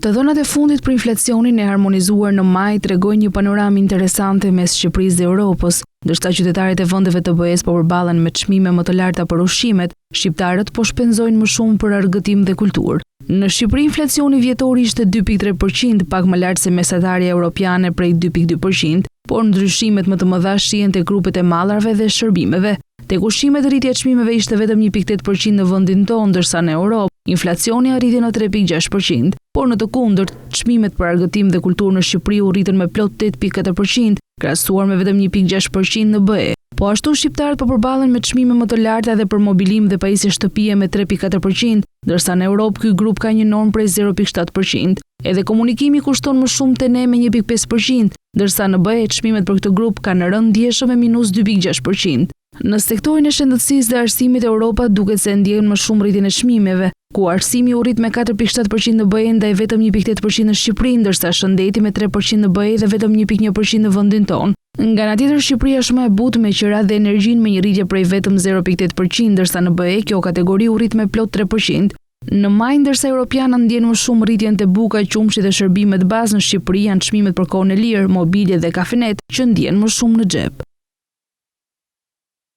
Të dhënat e fundit për inflacionin e harmonizuar në maj tregojnë një panoramë interesante mes Shqipërisë dhe Europës, ndërsa qytetarët e vendeve të BE-s po përballen me çmime më të larta për ushqimet, shqiptarët po shpenzojnë më shumë për argëtim dhe kulturë. Në Shqipëri inflacioni vjetor ishte 2.3%, pak më lart se mesatarja europiane prej 2.2%, por ndryshimet më të mëdha shihen te grupet e mallarve dhe shërbimeve. Tek ushqimet rritja e çmimeve ishte vetëm 1.8% në vendin tonë, ndërsa në Europë inflacioni arriti në 3.6%, por në të kundërt, çmimet për argëtim dhe kulturë në Shqipëri u rritën me plot 8.4%, krahasuar me vetëm 1.6% në BE. Po ashtu shqiptarët po përballen me çmime më të larta edhe për mobilim dhe pajisje shtëpie me 3.4%, ndërsa në Europë ky grup ka një normë prej 0.7%. Edhe komunikimi kushton më shumë te ne me 1.5%, ndërsa në BE çmimet për këtë grup kanë rënë ndjeshëm me -2.6%. Në sektorin e shëndetësisë dhe arsimit Europa duket se ndjen më shumë rritjen e çmimeve, ku arsimi u rrit me 4.7% në BE ndaj vetëm 1.8% në Shqipëri, ndërsa shëndeti me 3% në BE dhe vetëm 1.1% në vendin tonë. Nga ana tjetër, Shqipëria është më e butë me qerat dhe energjinë me një rritje prej vetëm 0.8%, ndërsa në BE kjo kategori u rrit me plot 3%. Në maj, ndërsa europianët ndjen më shumë rritjen te buka, qumshi dhe shërbimet bazë, në Shqipëri janë çmimet për kohën e lirë, mobilje dhe kafenet që ndjen më shumë në xhep.